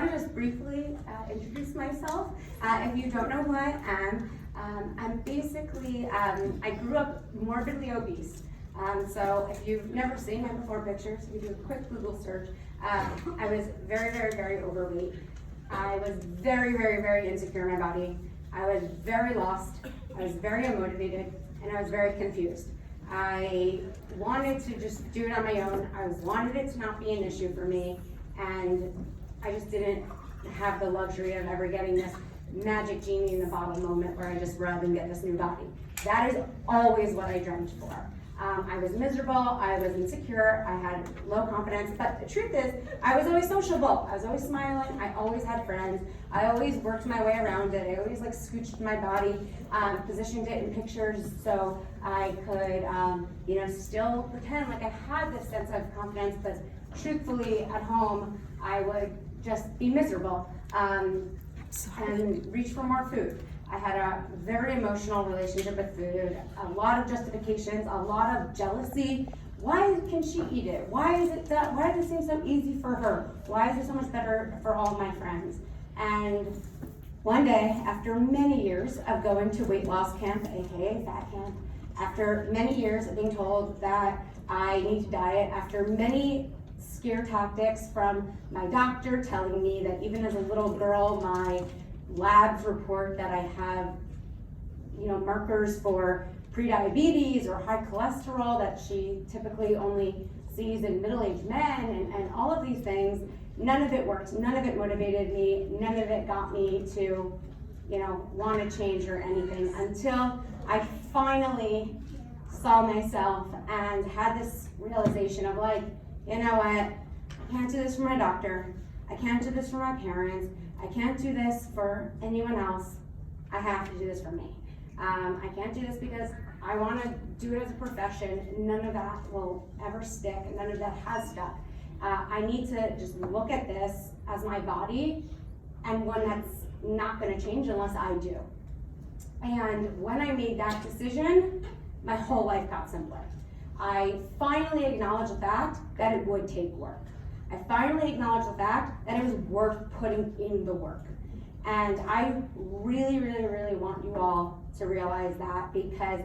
want to just briefly introduce myself. If you don't know who I am, I'm basically, I grew up morbidly obese. So if you've never seen my before pictures, you do a quick Google search. I was very, very, very overweight. I was very, very, very insecure in my body. I was very lost. I was very unmotivated, and I was very confused. I wanted to just do it on my own. I wanted it to not be an issue for me, and I just didn't have the luxury of ever getting this magic genie in the bottle moment where I just rub and get this new body. That is always what I dreamt for. I was miserable, I was insecure, I had low confidence, but the truth is, I was always sociable. I was always smiling, I always had friends, I always worked my way around it, I always scooched my body, positioned it in pictures so I could, still pretend like I had this sense of confidence, but truthfully at home, I would just be miserable and reach for more food. I had a very emotional relationship with food, a lot of justifications, a lot of jealousy. Why can she eat it? Why is it that? Why does it seem so easy for her? Why is it so much better for all my friends? And one day, after many years of going to weight loss camp, aka fat camp, after many years of being told that I need to diet, after many scare tactics from my doctor telling me that even as a little girl, my labs report that I have, markers for prediabetes or high cholesterol that she typically only sees in middle-aged men, and all of these things. None of it worked. None of it motivated me. None of it got me to, want to change or anything until I finally saw myself and had this realization of you know what? I can't do this for my doctor. I can't do this for my parents. I can't do this for anyone else. I have to do this for me. I can't do this because I want to do it as a profession. None of that will ever stick. None of that has stuck. I need to just look at this as my body and one that's not going to change unless I do. And when I made that decision, my whole life got simpler. I finally acknowledged the fact that it would take work. I finally acknowledged the fact that it was worth putting in the work. And I really, really, really want you all to realize that, because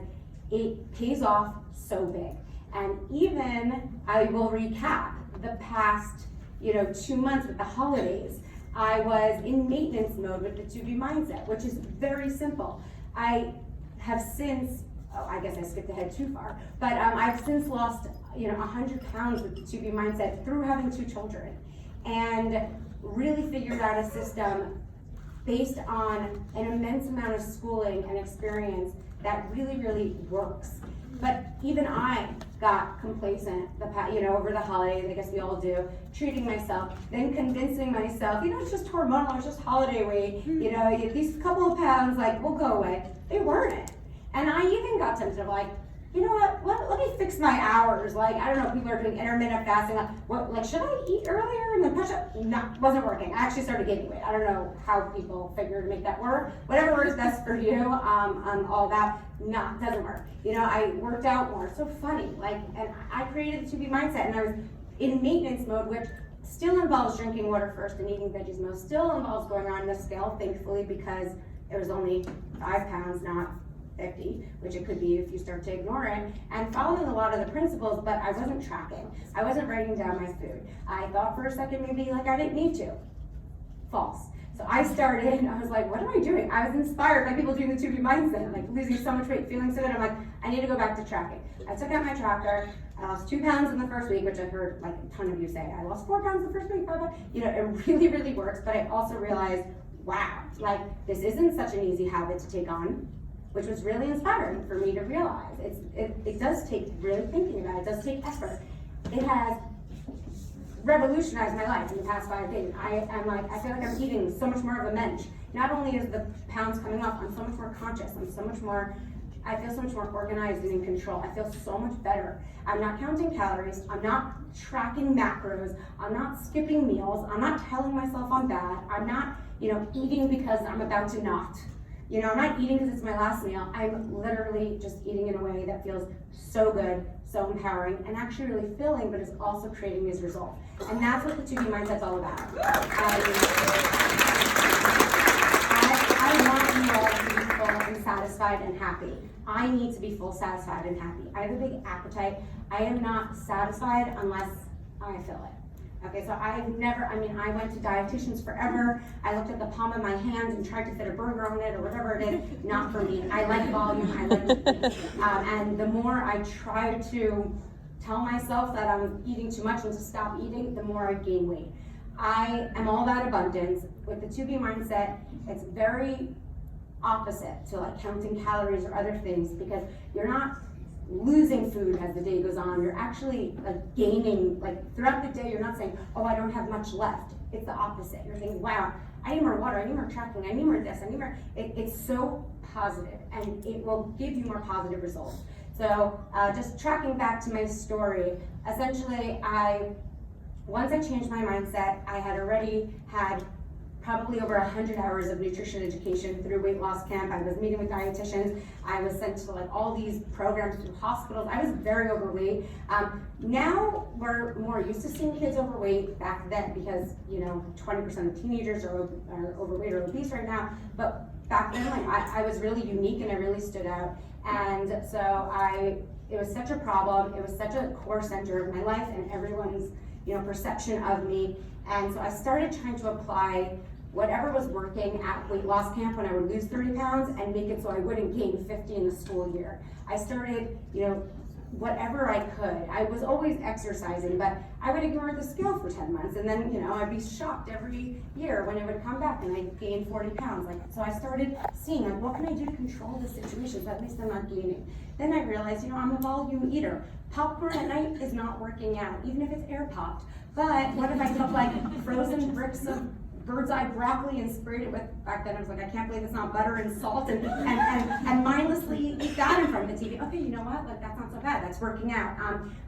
it pays off so big. And even, I will recap the past 2 months with the holidays. I was in maintenance mode with the to be mindset, which is very simple. I have since, I guess I skipped ahead too far, but I've since lost 100 pounds with the to be mindset through having 2 children, and really figured out a system based on an immense amount of schooling and experience that really, really works. But even I got complacent over the holidays, I guess we all do, treating myself, then convincing myself, it's just hormonal, it's just holiday weight, these couple of pounds will go away. They weren't. And I even got tempted of you know what, let me fix my hours. I don't know, people are doing intermittent fasting. Should I eat earlier and then push up? No, wasn't working. I actually started gaining weight. I don't know how people figure to make that work. Whatever works best for you, all that, no, it doesn't work. I worked out more. It's so funny. And I created the to be mindset, and I was in maintenance mode, which still involves drinking water first and eating veggies most, still involves going on the scale, thankfully, because it was only 5 pounds, not 50, which it could be if you start to ignore it, and following a lot of the principles, but I wasn't tracking. I wasn't writing down my food. I thought for a second maybe I didn't need to. False. So I started, and I was what am I doing? I was inspired by people doing the to be mindset, losing so much weight, feeling so good. I'm I need to go back to tracking. I took out my tracker. I lost 2 pounds in the first week, which I've heard a ton of you say. I lost 4 pounds the first week, 5 pounds. It really, really works, but I also realized, wow, this isn't such an easy habit to take on, which was really inspiring for me to realize. It does take really thinking about it. It does take effort. It has revolutionized my life in the past 5 days. I feel like I'm eating so much more of a mensch. Not only is the pounds coming off, I'm so much more conscious. I feel so much more organized and in control. I feel so much better. I'm not counting calories. I'm not tracking macros. I'm not skipping meals. I'm not telling myself I'm bad. I'm not, eating because I'm about to not. You know, I'm not eating because it's my last meal. I'm literally just eating in a way that feels so good, so empowering, and actually really filling, but is also creating these results. And that's what the 2B mindset's all about. I want you all to be full and satisfied and happy. I need to be full, satisfied, and happy. I have a big appetite. I am not satisfied unless I fill it. Okay, so I went to dietitians forever. I looked at the palm of my hand and tried to fit a burger on it or whatever it is. Not for me. I like volume, I like to eat. And the more I try to tell myself that I'm eating too much and to stop eating, the more I gain weight. I am all about abundance. With the 2B mindset, it's very opposite to like counting calories or other things, because you're not losing food as the day goes on. You're actually like gaining, like throughout the day, you're not saying, oh, I don't have much left. It's the opposite. You're thinking, wow, I need more water, I need more tracking, I need more this, I need more. It's so positive, and it will give you more positive results. So just tracking back to my story, essentially once I changed my mindset, I had already had probably over 100 hours of nutrition education through weight loss camp. I was meeting with dietitians. I was sent to like all these programs through hospitals. I was very overweight. Now we're more used to seeing kids overweight. Back then, because 20% of teenagers are overweight or obese right now. But back then, like I was really unique and I really stood out. And so it was such a problem. It was such a core center of my life and everyone's perception of me. And so I started trying to apply whatever was working at weight loss camp when I would lose 30 pounds and make it so I wouldn't gain 50 in the school year. I started, whatever I could. I was always exercising, but I would ignore the scale for 10 months, and then, I'd be shocked every year when it would come back and I'd gain 40 pounds. So I started seeing, what can I do to control the situation so at least I'm not gaining? Then I realized, I'm a volume eater. Popcorn at night is not working out, even if it's air popped. But what if I took like frozen bricks of bird's eye broccoli and sprayed it with, back then I was like, I can't believe it's not butter and salt, and mindlessly eat that in front of the TV. Okay, you know what, like that's not so bad, that's working out.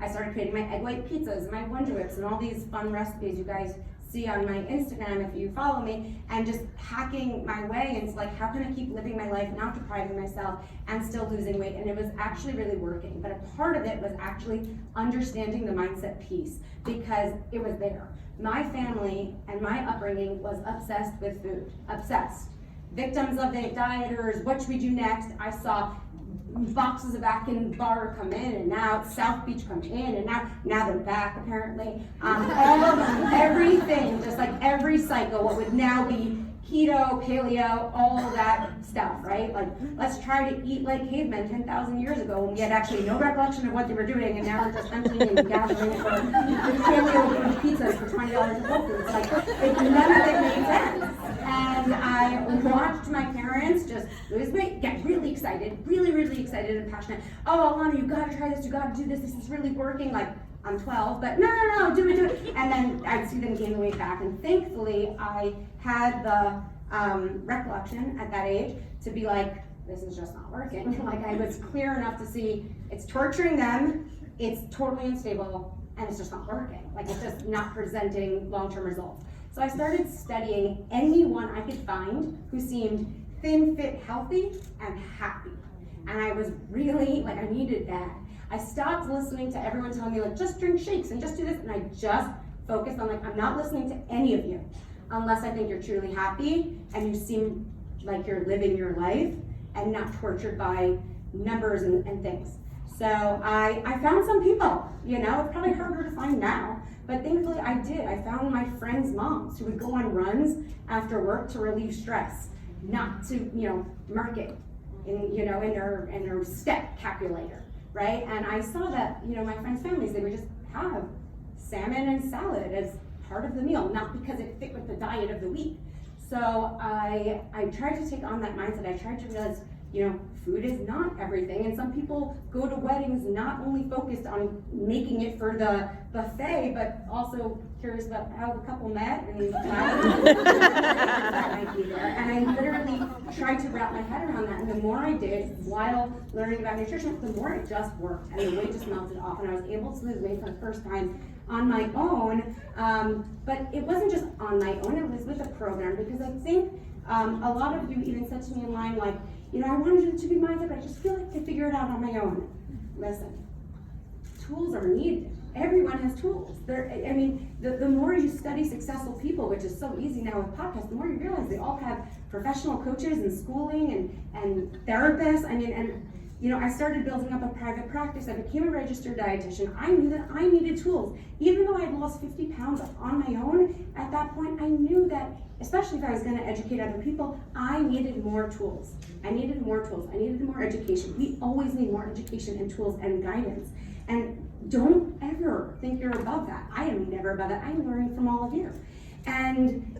I started creating my egg white pizzas, my Wonder Whips, and all these fun recipes you guys see on my Instagram if you follow me, and just hacking my way into like, how can I keep living my life, not depriving myself, and still losing weight? And it was actually really working. But a part of it was actually understanding the mindset piece, because it was there. My family and my upbringing was obsessed with food, obsessed. Victims of the dieters, what should we do next? I saw boxes of Atkins bar come in, and now South Beach come in, and now they're back apparently. All of everything, just like every cycle, what would now be keto, paleo, all that stuff, right? Like, let's try to eat like cavemen 10,000 years ago when we had actually no recollection of what they were doing, and now we're just hunting and gathering for paleo pizzas for $20 at Whole Foods. Like, none of it made sense. And I watched my parents just lose weight, get really excited, really excited and passionate. Oh, Ilana, you gotta try this, you gotta do this is really working. Like, I'm 12, but no, do it. And then I'd see them gain the weight back. And thankfully, I had the recollection at that age to be like, this is just not working. Like, I was clear enough to see it's torturing them, it's totally unstable, and it's just not working. Like, it's just not presenting long-term results. So I started studying anyone I could find who seemed thin, fit, healthy, and happy. And I was really, like, I needed that. I stopped listening to everyone telling me, like, just drink shakes and just do this, and I just focused on, like, I'm not listening to any of you unless I think you're truly happy and you seem like you're living your life and not tortured by numbers and things. So I found some people, it's probably harder to find now, but thankfully I did. I found my friends' moms who would go on runs after work to relieve stress, not to, mark it in their step calculator, right? And I saw that, my friends' families, they would just have salmon and salad as part of the meal, not because it fit with the diet of the week. So I tried to take on that mindset. I tried to realize, food is not everything, and some people go to weddings not only focused on making it for the buffet, but also curious about how the couple met and that might be there. And I literally tried to wrap my head around that. And the more I did while learning about nutrition, the more it just worked and the weight just melted off. And I was able to lose weight for the first time on my own. But it wasn't just on my own, it was with a program, because I think a lot of you even said to me in line, like, I wanted it to be mindset, but I just feel like to figure it out on my own. Listen, tools are needed. Everyone has tools. The more you study successful people, which is so easy now with podcasts, the more you realize they all have professional coaches and schooling and therapists. I started building up a private practice. I became a registered dietitian. I knew that I needed tools. Even though I had lost 50 pounds on my own, at that point, I knew that, especially if I was going to educate other people, I needed more tools. I needed more education. We always need more education and tools and guidance. And don't ever think you're above that. I am never above that. I'm learning from all of you. And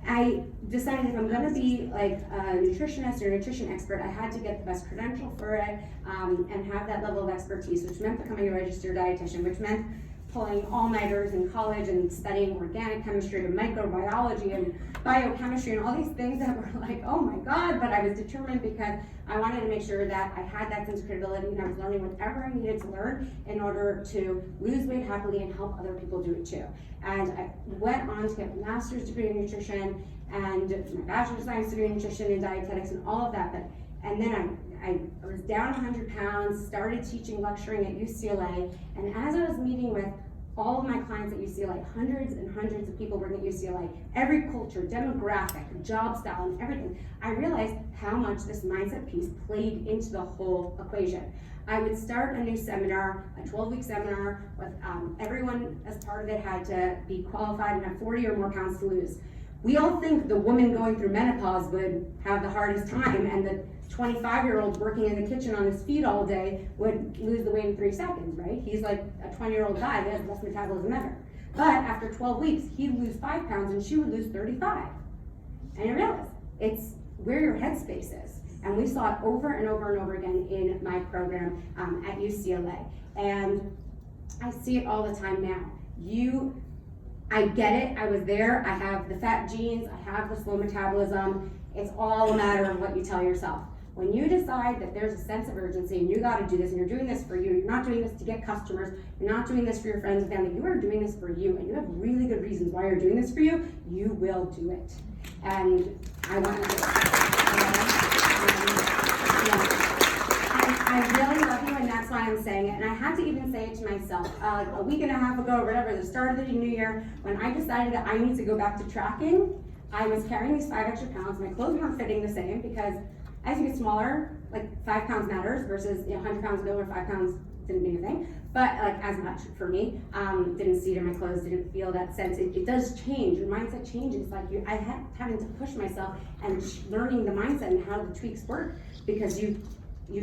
I decided if I'm going to be like a nutritionist or a nutrition expert, I had to get the best credential for it and have that level of expertise, which meant becoming a registered dietitian, which meant pulling all-nighters in college and studying organic chemistry and microbiology and biochemistry and all these things that were like, oh my God, but I was determined because I wanted to make sure that I had that sense of credibility and I was learning whatever I needed to learn in order to lose weight happily and help other people do it too. And I went on to get a master's degree in nutrition and my bachelor's science degree in nutrition and dietetics and all of that. And then I was down 100 pounds, started teaching, lecturing at UCLA, and as I was meeting with all of my clients at UCLA, hundreds and hundreds of people working at UCLA, every culture, demographic, job style, and everything, I realized how much this mindset piece played into the whole equation. I would start a new seminar, a 12-week seminar, with everyone as part of it had to be qualified and have 40 or more pounds to lose. We all think the woman going through menopause would have the hardest time, and the 25-year-old working in the kitchen on his feet all day would lose the weight in 3 seconds, right? He's like a 20-year-old guy that has less metabolism ever. But after 12 weeks, he'd lose 5 pounds and she would lose 35. And I realized it's where your headspace is. And we saw it over and over and over again in my program at UCLA. And I see it all the time now. I get it, I was there, I have the fat genes, I have the slow metabolism. It's all a matter of what you tell yourself. When you decide that there's a sense of urgency and you gotta do this and you're doing this for you, you're not doing this to get customers, you're not doing this for your friends and family, you are doing this for you and you have really good reasons why you're doing this for you, you will do it. And I want to do it. I really love you, and that's why I'm saying it. And I had to even say it to myself, like a week and a half ago or whatever, the start of the new year, when I decided that I need to go back to tracking, I was carrying these 5 extra pounds. My clothes weren't fitting the same because as you get smaller, like 5 pounds matters versus 100 pounds ago where 5 pounds didn't mean anything. But like as much for me, didn't see it in my clothes, didn't feel that sense. It does change, your mindset changes. Like I had having to push myself and learning the mindset and how the tweaks work because you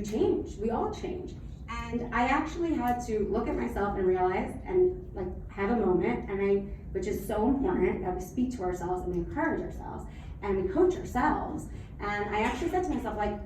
change, we all change. And I actually had to look at myself and realize and like have a moment, which is so important, that we speak to ourselves and we encourage ourselves and we coach ourselves. And I actually said to myself, like,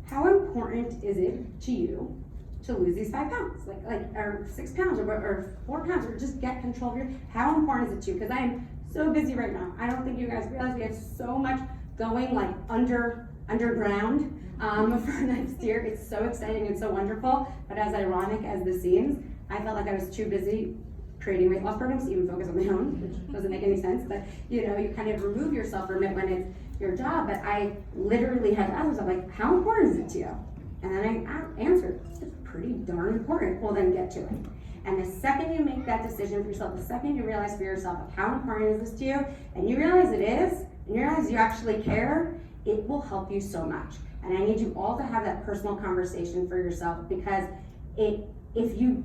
how important is it to you to lose these 5 pounds? Or 6 pounds or 4 pounds, or just get control of how important is it to you? Because I am so busy right now. I don't think you guys realize we have so much going like underground for next year. It's so exciting and so wonderful, but as ironic as this seems, I felt like I was too busy creating weight loss programs to even focus on my own, which doesn't make any sense, but you kind of remove yourself from it when it's your job. But I literally had to ask myself, like, how important is it to you? And then I answered, it's pretty darn important. Well, then get to it. And the second you make that decision for yourself, the second you realize for yourself, like, how important is this to you, and you realize it is, and you realize you actually care, it will help you so much. And I need you all to have that personal conversation for yourself, because if you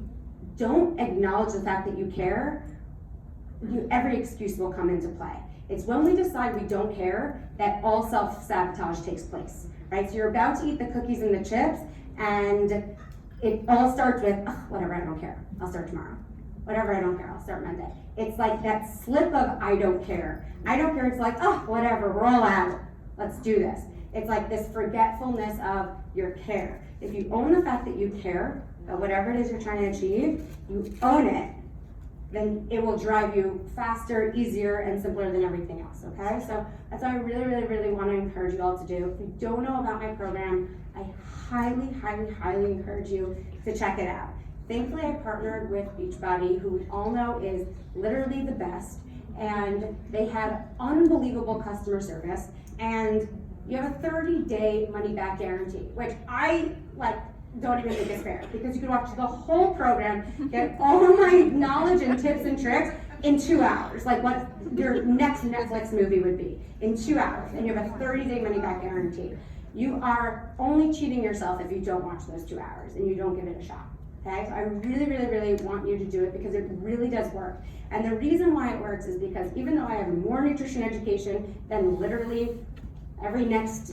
don't acknowledge the fact that you care, every excuse will come into play. It's when we decide we don't care that all self-sabotage takes place, right? So you're about to eat the cookies and the chips, and it all starts with, oh, whatever, I don't care, I'll start tomorrow. Whatever, I don't care, I'll start Monday. It's like that slip of I don't care. I don't care, it's like, oh, whatever, we're all out, let's do this. It's like this forgetfulness of your care. If you own the fact that you care about whatever it is you're trying to achieve, you own it, then it will drive you faster, easier, and simpler than everything else, okay? So that's what I really, really, really want to encourage you all to do. If you don't know about my program, I highly, highly, highly encourage you to check it out. Thankfully, I partnered with Beachbody, who we all know is literally the best, and they have unbelievable customer service, and you have a 30-day money-back guarantee, which I don't even think is fair, because you can watch the whole program, get all of my knowledge and tips and tricks in 2 hours, like what your next Netflix movie would be, in 2 hours, and you have a 30-day money-back guarantee. You are only cheating yourself if you don't watch those 2 hours and you don't give it a shot. Okay, so I really, really, really want you to do it because it really does work. And the reason why it works is because even though I have more nutrition education than literally every next,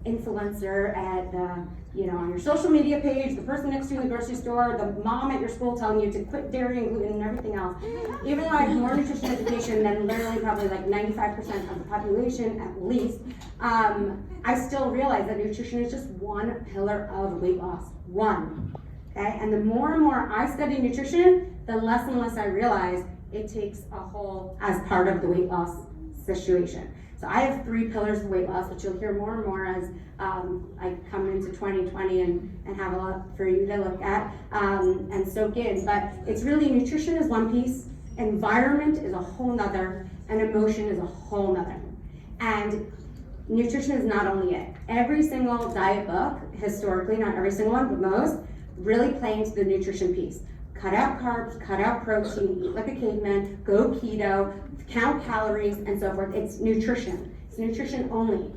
influencer at the, on your social media page, the person next to you in the grocery store, the mom at your school telling you to quit dairy and gluten and everything else. Even though I have more nutrition education than literally probably like 95% of the population at least, I still realize that nutrition is just one pillar of weight loss. One. Okay? And the more and more I study nutrition, the less and less I realize it takes a whole as part of the weight loss situation. So I have 3 pillars of weight loss, which you'll hear more and more as I come into 2020 and have a lot for you to look at and soak in. But it's really nutrition is one piece, environment is a whole nother, and emotion is a whole nother. And nutrition is not only it. Every single diet book, historically, not every single one, but most, really play into the nutrition piece. Cut out carbs, cut out protein, eat like a caveman, go keto, count calories, and so forth. It's nutrition. It's nutrition only.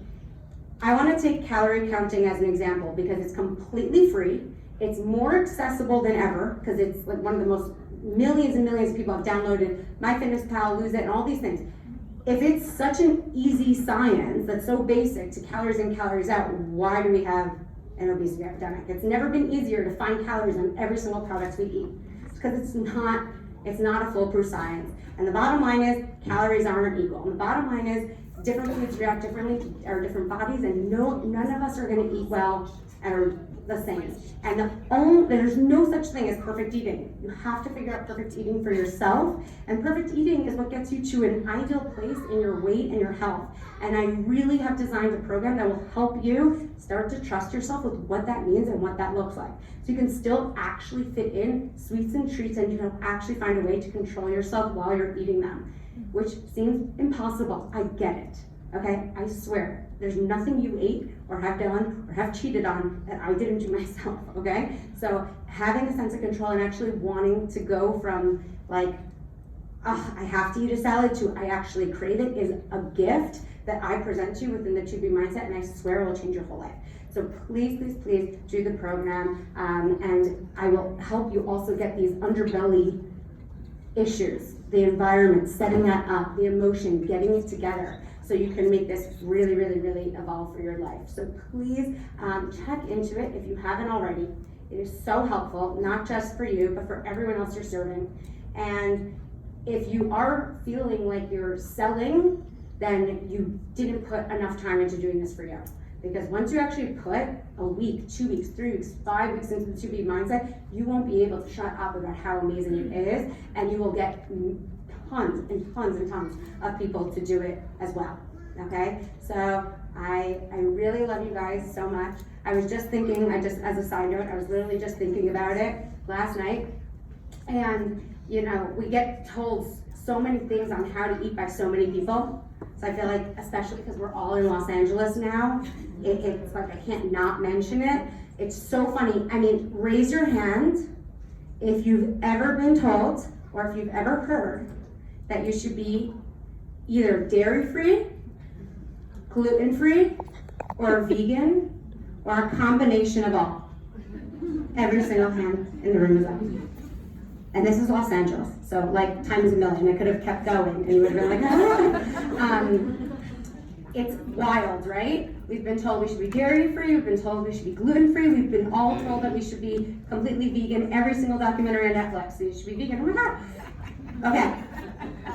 I want to take calorie counting as an example because it's completely free. It's more accessible than ever because it's like one of the most millions and millions of people have downloaded MyFitnessPal, Lose It, and all these things. If it's such an easy science that's so basic to calories in, calories out, why do we have an obesity epidemic? It's never been easier to find calories on every single product we eat. It's because it's not a foolproof science. And the bottom line is calories aren't equal. And the bottom line is different foods react differently to our different bodies, and none of us are going to eat well or the same. And there's no such thing as perfect eating. You have to figure out perfect eating for yourself, and perfect eating is what gets you to an ideal place in your weight and your health. And I really have designed a program that will help you start to trust yourself with what that means and what that looks like. So you can still actually fit in sweets and treats, and you can actually find a way to control yourself while you're eating them, which seems impossible. I get it, okay? I swear. There's nothing you ate or have done or have cheated on that I didn't do myself, okay? So having a sense of control and actually wanting to go from like, I have to eat a salad to I actually crave it is a gift that I present to you within the 2B mindset, and I swear it will change your whole life. So please, please, please do the program, and I will help you also get these underbelly issues, the environment, setting that up, the emotion, getting it together, so you can make this really, really, really evolve for your life. So please check into it if you haven't already. It is so helpful, not just for you, but for everyone else you're serving. And if you are feeling like you're selling, then you didn't put enough time into doing this for you. Because once you actually put a week, 2 weeks, 3 weeks, 5 weeks into the 2B mindset, you won't be able to shut up about how amazing it is, and you will get tons and tons and tons of people to do it as well, okay? So I really love you guys so much. I was just thinking, as a side note, I was literally just thinking about it last night, and we get told so many things on how to eat by so many people. So I feel like, especially because we're all in Los Angeles now, it's like I can't not mention it. It's so funny. I mean, raise your hand if you've ever been told or if you've ever heard that you should be either dairy-free, gluten-free, or vegan, or a combination of all. Every single hand in the room is up. And this is Los Angeles, so like times a million. I could have kept going and you would have been like, ah. It's wild, right? We've been told we should be dairy-free, we've been told we should be gluten-free, we've been all told that we should be completely vegan. Every single documentary on Netflix, you should be vegan. Oh my God. Okay,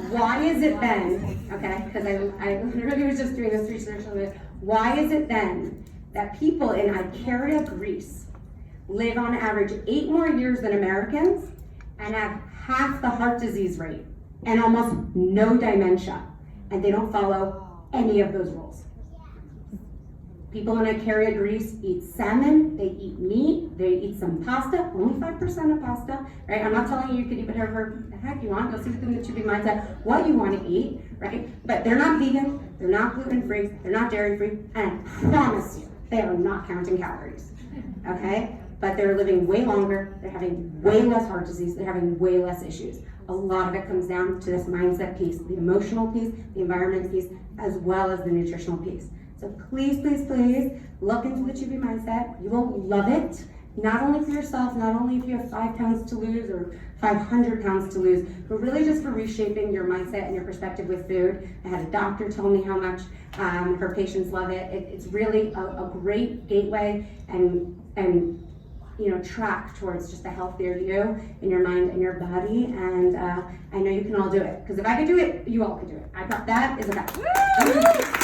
why is it then, okay, because I literally was just doing this research on it. Why is it then that people in Icaria, Greece live on average 8 more years than Americans and have half the heart disease rate and almost no dementia, and they don't follow any of those rules. People in Icaria, Greece eat salmon, they eat meat, they eat some pasta, only 5% of pasta, right? I'm not telling you could eat whatever the heck you want, go see within the Chubby mindset what you want to eat, right? But they're not vegan, they're not gluten-free, they're not dairy-free, and I promise you, they are not counting calories, okay? But they're living way longer, they're having way less heart disease, they're having way less issues. A lot of it comes down to this mindset piece, the emotional piece, the environment piece, as well as the nutritional piece. So please, please, please look into the Chubby mindset. You will love it. Not only for yourself, not only if you have 5 pounds to lose or 500 pounds to lose, but really just for reshaping your mindset and your perspective with food. I had a doctor tell me how much her patients love it. It's really a great gateway and track towards just a healthier you in your mind and your body. And I know you can all do it. Because if I could do it, you all could do it. I thought that is a fact.